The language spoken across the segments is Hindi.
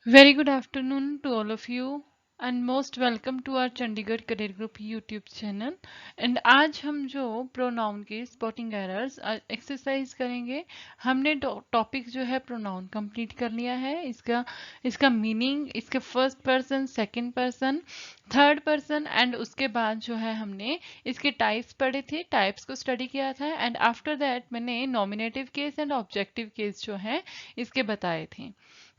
Very good afternoon to all of you and most welcome to our Chandigarh Career Group YouTube channel। And आज हम जो प्रोनाउन के स्पॉटिंग एरर्स एक्सरसाइज करेंगे। हमने टॉपिक जो है प्रोनाउन कंप्लीट कर लिया है। इसका मीनिंग, इसके first person, second person, third person and उसके बाद जो है हमने इसके टाइप्स पढ़े थे, टाइप्स को स्टडी किया था। एंड आफ्टर दैट मैंने nominative case and objective case जो है इसके बताए थे।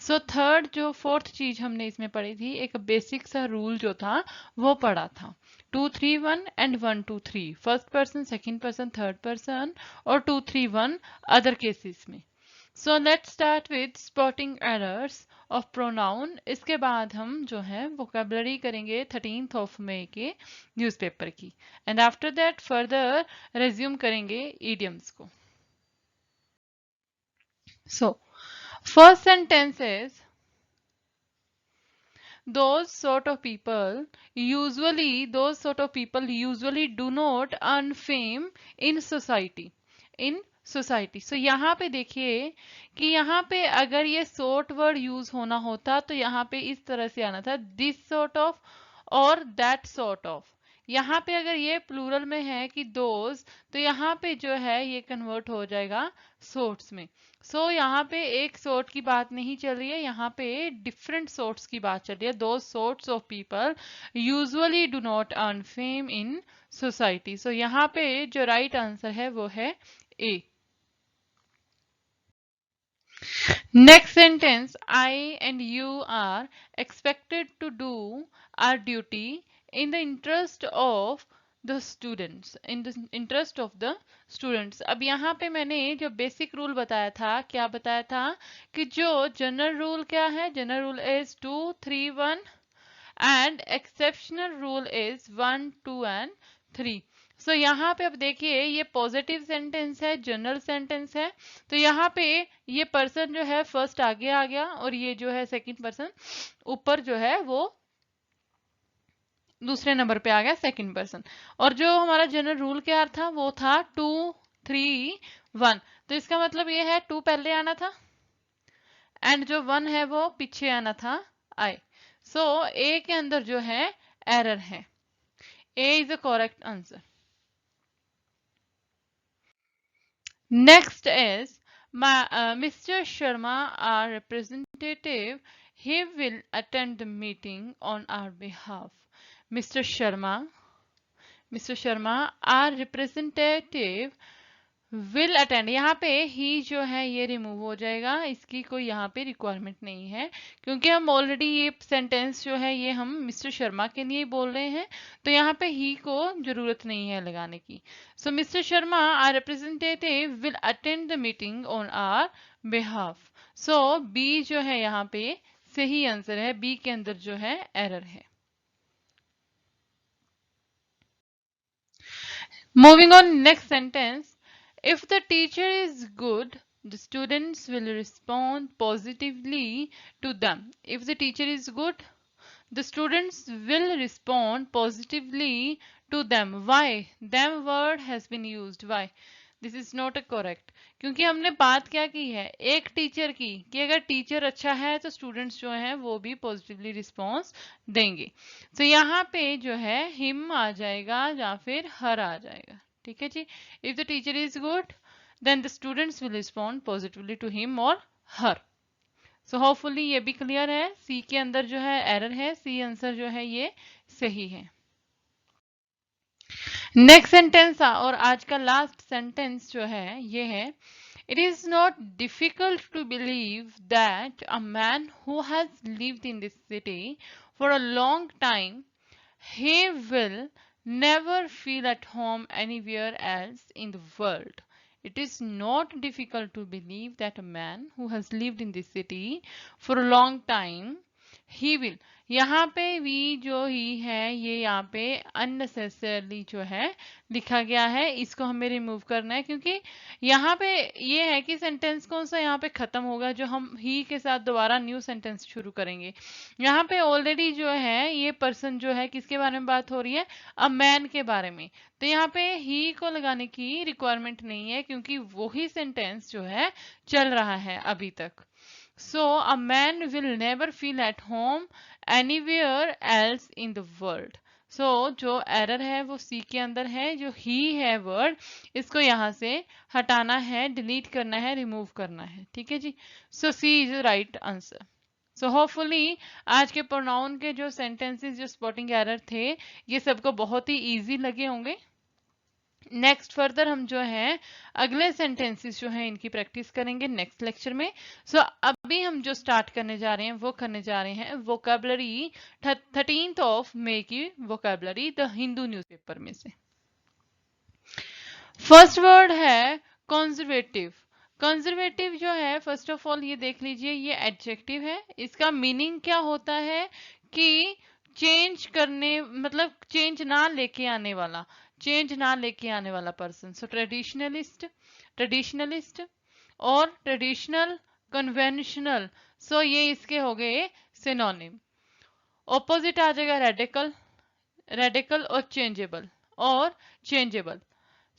सो थर्ड जो फोर्थ चीज हमने इसमें पढ़ी थी, एक बेसिक सा रूल जो था वो पढ़ा था। 2-3-1 and 1-2-3, first person, second person, third person और 2-3-1 अदर केसेस में। So let's start with spotting errors of pronoun. इसके बाद हम जो है वोकेबलरी करेंगे 13 मई के न्यूज़पेपर की। And after that further resume करेंगे इडियम्स को। So first sentence is those sort of people usually do not earn fame in society। सो यहाँ पे देखिए कि यहाँ पे अगर ये sort वर्ड यूज होना होता तो यहाँ पे इस तरह से आना था, this sort of और that sort of। यहाँ पे अगर ये प्लूरल में है कि दोज, तो यहाँ पे जो है ये कन्वर्ट हो जाएगा सोर्ट्स में। सो यहाँ पे एक सोर्ट की बात नहीं चल रही है, यहाँ पे डिफरेंट सोर्ट्स की बात चल रही है। दो sorts of people usually do not earn fame in society. So यहाँ पे जो राइट आंसर है वो है ए। Next sentence, I and you are expected to do our duty in the interest of the students, in the interest of the students। अब यहाँ पे मैंने जो बेसिक रूल बताया था, क्या बताया था कि जो जनरल रूल क्या है, general rule is 2-3-1 and exceptional rule is 1-2 and 3। सो यहाँ पे अब देखिए ये पॉजिटिव सेंटेंस है, जनरल सेंटेंस है, तो यहाँ पे ये पर्सन जो है फर्स्ट आगे आ गया और ये जो है सेकंड पर्सन ऊपर जो है वो दूसरे नंबर पे आ गया, सेकंड पर्सन। और जो हमारा जनरल रूल क्या था वो था 2-3-1। तो इसका मतलब ये है 2 पहले आना था एंड जो 1 है वो पीछे आना था, आई। सो ए के अंदर जो है एरर है। A is the correct answer. Next is Mr. Sharma, our representative. He will attend the meeting on our behalf. Mr. Sharma, our representative will attend. यहाँ पे ही जो है ये रिमूव हो जाएगा, इसकी कोई यहाँ पे रिक्वायरमेंट नहीं है क्योंकि हम ऑलरेडी ये सेंटेंस जो है ये हम मिस्टर शर्मा के लिए बोल रहे हैं, तो यहाँ पे ही को जरूरत नहीं है लगाने की। So Mister Sharma our representative will attend the meeting on our behalf. So B जो है यहाँ पे सही आंसर है, बी के अंदर जो है एरर है। Moving on next sentence, if the teacher is good, the students will respond positively to them. If the teacher is good, the students will respond positively to them. Why? Them word has been used. Why? This is not a correct, क्योंकि हमने बात क्या की है, एक टीचर की, कि अगर टीचर अच्छा है तो स्टूडेंट्स जो हैं वो भी पॉजिटिवली रिस्पॉन्स देंगे। तो यहाँ पे जो है हिम आ जाएगा या फिर हर आ जाएगा। ठीक है जी। If the teacher is good then the students will respond positively to him और हर। सो होपफुली ये भी क्लियर है। सी के अंदर जो है एरर है, सी आंसर जो है ये सही है। नेक्स्ट सेंटेंस और आज का लास्ट सेंटेंस जो है ये है, it is not difficult to believe that a man who has lived in this city for a long time he will never feel at home anywhere else in the world. It is not difficult to believe that a man who has lived in this city for a long time, he will, यहाँ पे भी जो ही है ये यहाँ पे unnecessarily जो है लिखा गया है, इसको हमें रिमूव करना है क्योंकि यहाँ पे ये है कि सेंटेंस कौन सा यहाँ पे खत्म होगा जो हम ही के साथ दोबारा न्यू सेंटेंस शुरू करेंगे। यहाँ पे ऑलरेडी जो है ये पर्सन जो है किसके बारे में बात हो रही है, अ मैन के बारे में, तो यहाँ पे ही को लगाने की रिक्वायरमेंट नहीं है क्योंकि वही सेंटेंस जो है चल रहा है अभी तक। So a man will never feel at home anywhere else in the world. So जो एरर है वो सी के अंदर है, जो ही है वर्ड, इसको यहाँ से हटाना है, डिलीट करना है, रिमूव करना है। ठीक है जी। So C is right answer. So hopefully आज के प्रोनाउन के जो सेंटेंसेस जो स्पॉटिंग एरर थे ये सबको बहुत ही इजी लगे होंगे। नेक्स्ट फर्दर हम जो है अगले सेंटेंसेस जो हैं इनकी प्रैक्टिस करेंगे नेक्स्ट लेक्चर में। सो अभी हम जो स्टार्ट करने जा रहे हैं वो करने जा रहे हैं वोकैबुलरी 13th ऑफ मई की वोकैबुलरी द हिंदू न्यूज़पेपर में से। फर्स्ट वर्ड है कंजर्वेटिव। कंजर्वेटिव जो है फर्स्ट ऑफ ऑल ये देख लीजिए, ये एडजेक्टिव है। इसका मीनिंग क्या होता है कि चेंज करने, मतलब चेंज ना लेके आने वाला, चेंज ना लेके आने वाला पर्सन। सो ट्रेडिशनलिस्ट, ट्रेडिशनलिस्ट और ट्रेडिशनल, कन्वेंशनल। सो ये इसके हो गए सिनोनिम। ऑपोजिट आ जाएगा रेडिकल, रेडिकल और चेंजेबल, और चेंजेबल।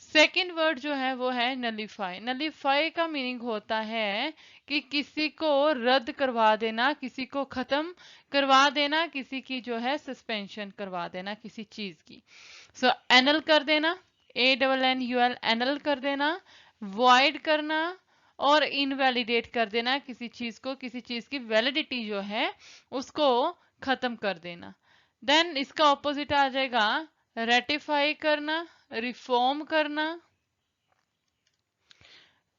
सेकेंड वर्ड जो है वो है नलीफाई। नलीफाई का मीनिंग होता है कि किसी को रद्द करवा देना, किसी को खत्म करवा देना, किसी की जो है सस्पेंशन करवा देना किसी चीज की। सो एनल कर देना, ANNUL, एनल कर देना, वॉइड करना और इनवैलिडेट कर देना किसी चीज को, किसी चीज की वैलिडिटी जो है उसको खत्म कर देना। देन इसका ऑपोजिट आ जाएगा रेटिफाई करना, रिफॉर्म करना,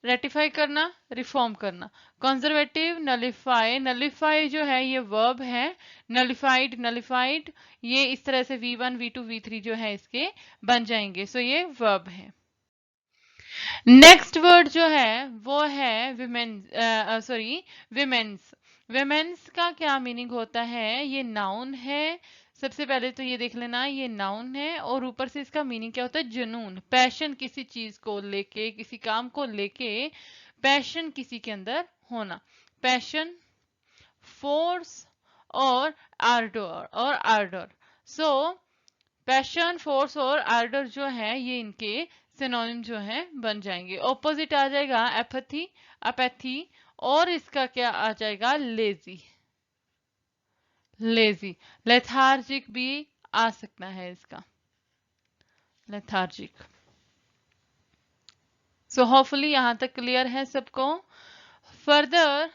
रेटिफाई करना, रिफॉर्म करना। कंजर्वेटिव, नलिफाई, नलिफाई जो है ये वर्ब है, नलिफाइड, नलिफाइड, ये इस तरह से V1 V2 V3 जो है इसके बन जाएंगे। सो ये वर्ब है। नेक्स्ट वर्ड जो है वो है विमेन, सॉरी विमेन्स। विमेन्स का क्या मीनिंग होता है? ये नाउन है। सबसे पहले तो ये देख लेना, ये नाउन है और ऊपर से इसका मीनिंग क्या होता है? जुनून, पैशन, किसी चीज को लेके, किसी काम को लेके पैशन किसी के अंदर होना। पैशन, फोर्स और आर्डर, और आर्डर। सो पैशन, फोर्स और आर्डर जो है ये इनके सिनोनिम जो है बन जाएंगे। ऑपोजिट आ जाएगा एपैथी, अपैथी, और इसका क्या आ जाएगा? Lazy, lazy. लेथार्जिक भी आ सकता है इसका, लेथार्जिक। सो होपफुली यहां तक क्लियर है सबको। फर्दर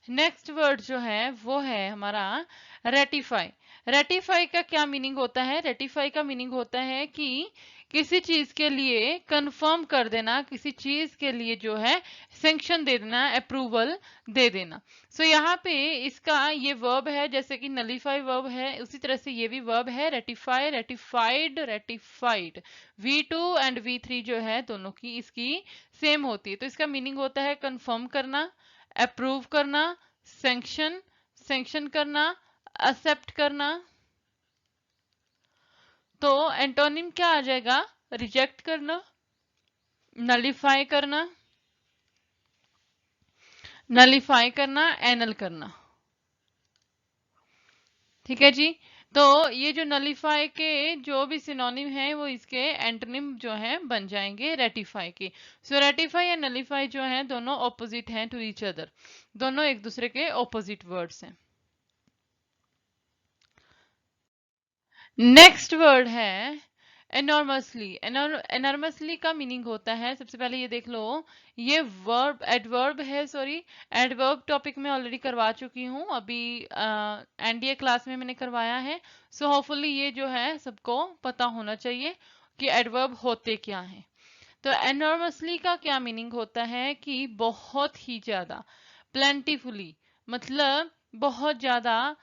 नेक्स्ट वर्ड जो है वो है हमारा रेटिफाई। रेटिफाई का क्या मीनिंग होता है? रेटिफाई का मीनिंग होता है कि किसी चीज के लिए कंफर्म कर देना, किसी चीज के लिए जो है सैंक्शन दे देना, अप्रूवल दे देना। सो यहाँ पे इसका ये वर्ब है, जैसे कि नलीफाई वर्ब है उसी तरह से ये भी वर्ब है, ratify, ratified, ratified. V2 and V3 जो है दोनों की इसकी सेम होती है। तो इसका मीनिंग होता है कंफर्म करना, अप्रूव करना, सैंक्शन, सैंक्शन करना, एक्सेप्ट करना। तो एंटोनिम क्या आ जाएगा? रिजेक्ट करना, नलिफाई करना, नलिफाई करना, एनल करना। ठीक है जी। तो ये जो नलिफाई के जो भी सिनोनिम है वो इसके एंटोनिम जो है बन जाएंगे रेटिफाई के। सो रेटिफाई या नलिफाई जो है दोनों ऑपोजिट हैं टू ईच अदर, दोनों एक दूसरे के ऑपोजिट वर्ड्स हैं। नेक्स्ट वर्ड है एनॉर्मसली। एनॉर्मसली का मीनिंग होता है, सबसे पहले ये देख लो, ये वर्ब, एडवर्ब है, सॉरी एडवर्ब टॉपिक में ऑलरेडी करवा चुकी हूँ, अभी NDA क्लास में मैंने करवाया है। सो होपफुली ये जो है सबको पता होना चाहिए कि एडवर्ब होते क्या हैं। तो एनॉर्मसली का क्या मीनिंग होता है कि बहुत ही ज्यादा, प्लेंटीफुली, मतलब बहुत ज्यादा,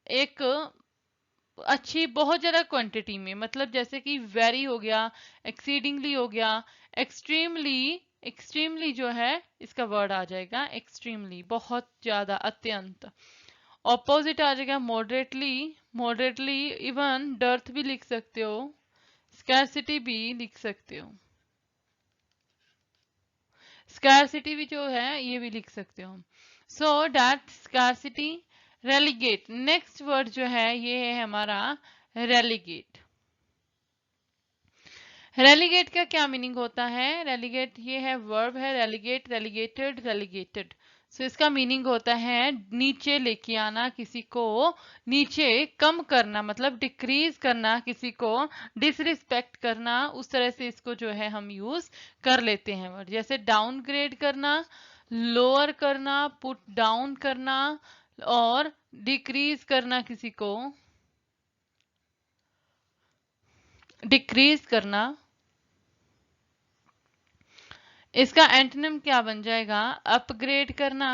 एक अच्छी, बहुत ज्यादा क्वांटिटी में, मतलब जैसे कि वेरी हो गया, एक्सीडिंगली हो गया, एक्सट्रीमली, एक्सट्रीमली जो है इसका वर्ड आ जाएगा एक्सट्रीमली, बहुत ज्यादा, अत्यंत। ऑपोजिट आ जाएगा मॉडरेटली, मॉडरेटली, इवन डर्थ भी लिख सकते हो, स्कैरसिटी भी लिख सकते हो, स्कैरसिटी भी जो है ये भी लिख सकते हो। So that scarcity. Relegate, next word जो है ये है हमारा रेलीगेट। रेलीगेट का क्या मीनिंग होता है? रेलीगेट ये है वर्ब है, रेलीगेट, रेलीगेटेड, रेलीगेटेड। सो इसका मीनिंग होता है नीचे लेके आना, किसी को नीचे कम करना, मतलब डिक्रीज करना, किसी को डिसरिस्पेक्ट करना, उस तरह से इसको जो है हम यूज कर लेते हैं वर्ड। जैसे डाउनग्रेड करना, लोअर करना, पुट डाउन करना, और डिक्रीज करना, किसी को डिक्रीज करना। इसका एंटोनिम क्या बन जाएगा? अपग्रेड करना,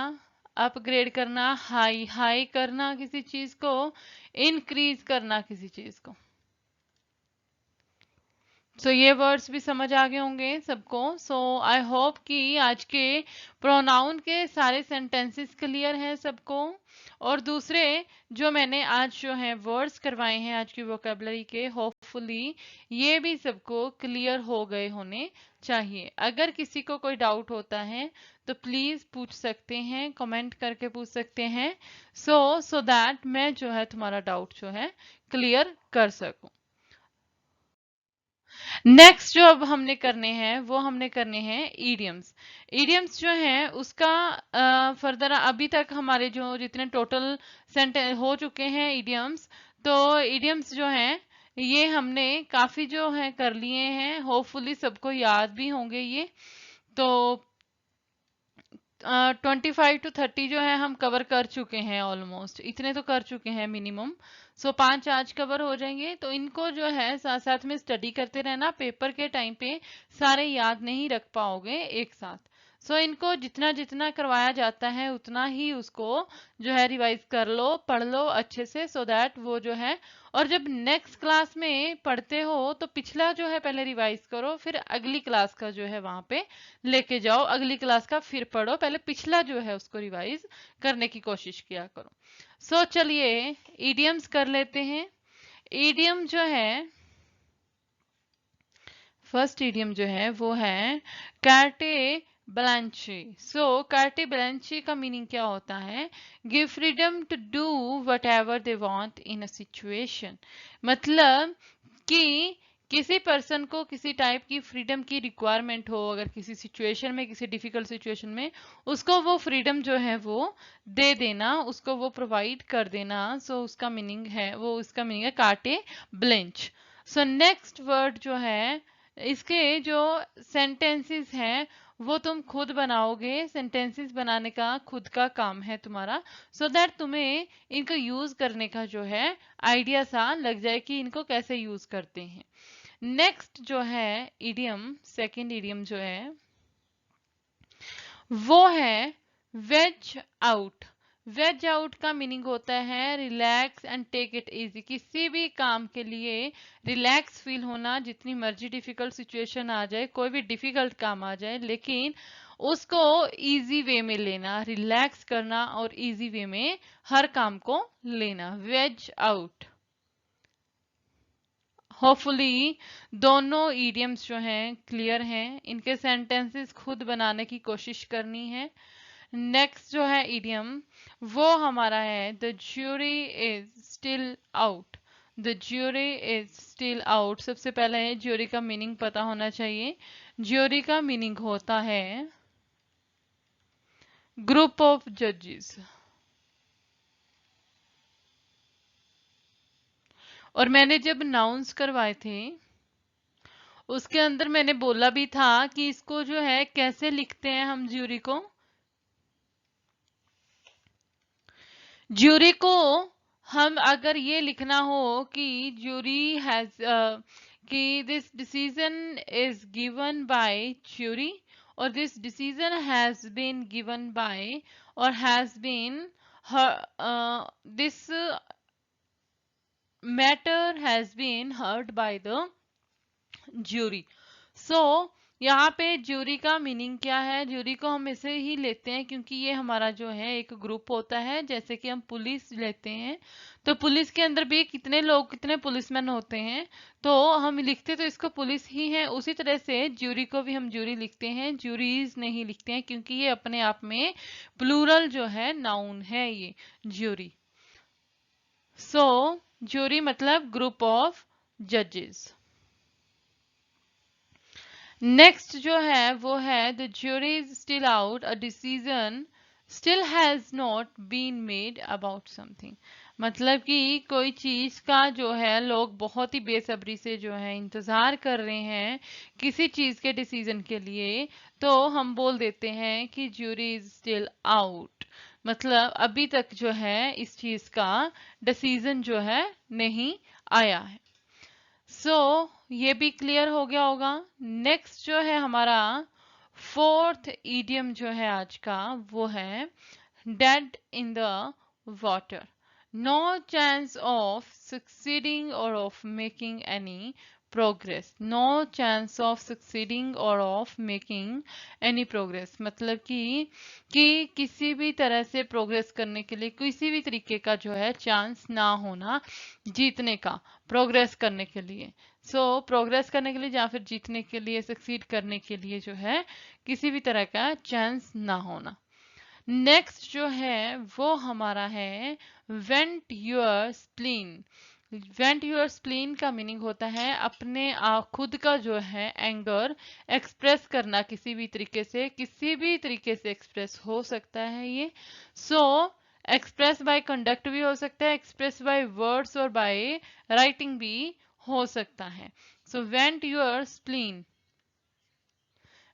अपग्रेड करना, हाई हाई करना किसी चीज को, इंक्रीज करना किसी चीज को। सो ये वर्ड्स भी समझ आ गए होंगे सबको। सो आई होप कि आज के प्रोनाउन के सारे सेंटेंसेस क्लियर हैं सबको। और दूसरे जो मैंने आज जो है वर्ड्स करवाए हैं आज की वोकेबलरी के, होपफुली ये भी सबको क्लियर हो गए होने चाहिए। अगर किसी को कोई डाउट होता है तो प्लीज पूछ सकते हैं, कमेंट करके पूछ सकते हैं, सो दैट मैं जो है तुम्हारा डाउट जो है क्लियर कर सकूं। नेक्स्ट जो अब हमने करने हैं वो हमने करने हैं ईडियम्स। ईडियम्स जो हैं उसका फर्दर अभी तक हमारे जो जितने टोटल सेंटेंस हो चुके हैं ईडियम्स, तो ईडियम्स जो हैं ये हमने काफी जो है कर लिए हैं, होपफुली सबको याद भी होंगे ये। तो 25 to 30 जो है हम कवर कर चुके हैं, ऑलमोस्ट इतने तो कर चुके हैं मिनिमम। सो 5 आज कवर हो जाएंगे, तो इनको जो है साथ साथ में स्टडी करते रहना। पेपर के टाइम पे सारे याद नहीं रख पाओगे एक साथ। सो इनको जितना जितना करवाया जाता है उतना ही उसको जो है रिवाइज कर लो, पढ़ लो अच्छे से, सो दैट वो जो है, और जब नेक्स्ट क्लास में पढ़ते हो तो पिछला जो है पहले रिवाइज करो, फिर अगली क्लास का जो है वहां पे लेके जाओ, अगली क्लास का फिर पढ़ो, पहले पिछला जो है उसको रिवाइज करने की कोशिश किया करो। सो चलिए ईडियम्स कर लेते हैं। ईडियम जो है, फर्स्ट ईडियम जो है वो है कार्टे ब्लांची। सो कार्टे ब्लांची का मीनिंग क्या होता है? Give freedom to do whatever they want in a situation. मतलब कि किसी पर्सन को किसी टाइप की फ्रीडम की रिक्वायरमेंट हो, अगर किसी सिचुएशन में, किसी डिफिकल्ट सिचुएशन में, उसको वो फ्रीडम जो है वो दे देना, उसको वो प्रोवाइड कर देना। सो उसका मीनिंग है, वो उसका मीनिंग है काटे ब्लेंच। सो नेक्स्ट वर्ड जो है, इसके जो सेंटेंसेस हैं वो तुम खुद बनाओगे। सेंटेंसेस बनाने का खुद का काम है तुम्हारा, सो दैट तुम्हें इनको यूज करने का जो है आइडिया सा लग जाए कि इनको कैसे यूज करते हैं। नेक्स्ट जो है इडियम, सेकंड इडियम जो है वो है वेज आउट। वेज आउट का मीनिंग होता है relax and take it easy. किसी भी काम के लिए रिलैक्स फील होना, जितनी मर्जी डिफिकल्ट सिचुएशन आ जाए, कोई भी डिफिकल्ट काम आ जाए, लेकिन उसको इजी वे में लेना, रिलैक्स करना और इजी वे में हर काम को लेना, वेज आउट। होपफुली दोनों ईडियम्स जो हैं क्लियर हैं, इनके सेंटेंसेस खुद बनाने की कोशिश करनी है। नेक्स्ट जो है इडियम वो हमारा है the jury is still out. The jury is still out. सबसे पहले है ज्यूरी का मीनिंग पता होना चाहिए। ज्यूरी का मीनिंग होता है ग्रुप ऑफ जजेस। और मैंने जब नाउंस करवाए थे उसके अंदर मैंने बोला भी था कि इसको जो है कैसे लिखते हैं हम ज्यूरी को। ज्यूरी को हम अगर ये लिखना हो कि ज्यूरी हैज, कि this decision is given by jury, और this decision has been given by, और has been this matter has been heard by the jury. So यहाँ पे ज्यूरी का मीनिंग क्या है? ज्यूरी को हम इसे ही लेते हैं क्योंकि ये हमारा जो है एक ग्रुप होता है, जैसे कि हम पुलिस लेते हैं, तो पुलिस के अंदर भी कितने लोग, कितने पुलिसमैन होते हैं, तो हम लिखते तो इसको पुलिस ही है। उसी तरह से ज्यूरी को भी हम ज्यूरी लिखते हैं, ज्यूरीज नहीं लिखते हैं, क्योंकि ये अपने आप में प्लूरल जो है नाउन है ये ज्यूरी। सो ज्यूरी मतलब ग्रुप ऑफ जजेस। नेक्स्ट जो है वो है the jury is still out, a decision still has not been made about something. मतलब कि कोई चीज का जो है लोग बहुत ही बेसब्री से जो है इंतजार कर रहे हैं किसी चीज के डिसीजन के लिए, तो हम बोल देते हैं कि ज्यूरी इज स्टिल आउट। मतलब अभी तक जो है इस चीज का डिसीजन जो है नहीं आया है। ये भी क्लियर हो गया होगा। नेक्स्ट जो है हमारा फोर्थ ईडियम जो है आज का, वो है dead in the water. No chance of succeeding और of making any progress. No chance of succeeding और ऑफ मेकिंग एनी प्रोग्रेस। मतलब कि किसी भी तरह से प्रोग्रेस करने के लिए किसी भी तरीके का जो है चांस ना होना जीतने का, प्रोग्रेस करने के लिए। प्रोग्रेस करने के लिए या फिर जीतने के लिए, सक्सीड करने के लिए जो है किसी भी तरह का चांस ना होना। नेक्स्ट जो है वो हमारा है went your spleen. Went your spleen का मीनिंग होता है अपने खुद का जो है एंगर एक्सप्रेस करना किसी भी तरीके से, किसी भी तरीके से एक्सप्रेस हो सकता है ये। एक्सप्रेस बाय कंडक्ट भी हो सकता है, एक्सप्रेस बाय वर्ड्स और बाय राइटिंग भी हो सकता है। Went your spleen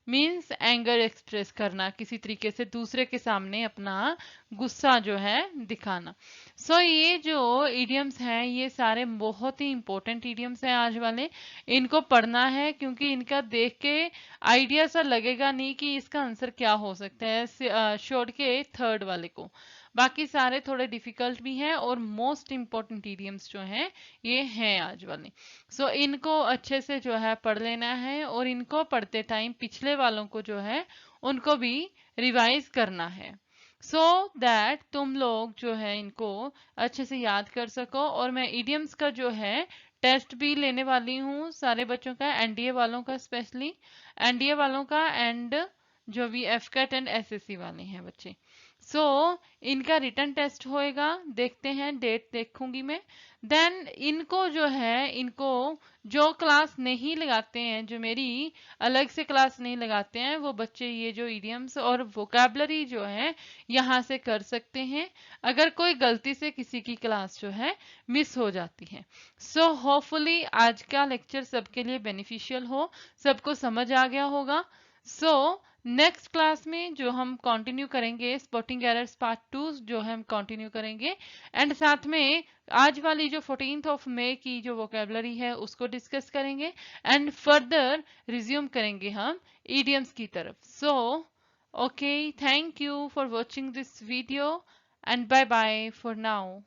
means anger express करना, किसी तरीके से दूसरे के सामने अपना गुस्सा जो है दिखाना। ये जो इडियम्स हैं ये सारे बहुत ही इंपॉर्टेंट इडियम्स हैं आज वाले। इनको पढ़ना है क्योंकि इनका देख के आइडिया सा लगेगा नहीं कि इसका आंसर क्या हो सकता है, छोड़ के थर्ड वाले को। बाकी सारे थोड़े डिफिकल्ट भी हैं और मोस्ट इंपॉर्टेंट इडियम्स जो हैं ये हैं आज वाले। इनको अच्छे से जो है पढ़ लेना है और इनको पढ़ते टाइम पिछले वालों को जो है उनको भी रिवाइज करना है, दैट तुम लोग जो है इनको अच्छे से याद कर सको। और मैं इडियम्स का जो है टेस्ट भी लेने वाली हूँ सारे बच्चों का, एनडीए वालों का, स्पेशली एनडीए वालों का एंड जो भी एफकेट एंड एसएससी वाले हैं बच्चे। इनका रिटन टेस्ट होएगा, देखते हैं, डेट देखूंगी मैं। देन इनको जो है, इनको जो क्लास नहीं लगाते हैं, जो मेरी अलग से क्लास नहीं लगाते हैं, वो बच्चे ये जो इडियम्स और वोकैबलरी जो है यहाँ से कर सकते हैं, अगर कोई गलती से किसी की क्लास जो है मिस हो जाती है। होपफुली आज का लेक्चर सबके लिए बेनिफिशियल हो, सबको समझ आ गया होगा। नेक्स्ट क्लास में जो हम कंटिन्यू करेंगे स्पॉटिंग एरर्स पार्ट 2 जो हम कंटिन्यू करेंगे, एंड साथ में आज वाली जो 14th ऑफ मई की जो वोकेबलरी है उसको डिस्कस करेंगे एंड फर्दर रिज्यूम करेंगे हम इडियम्स की तरफ। Okay, thank you for watching this video and bye bye for now.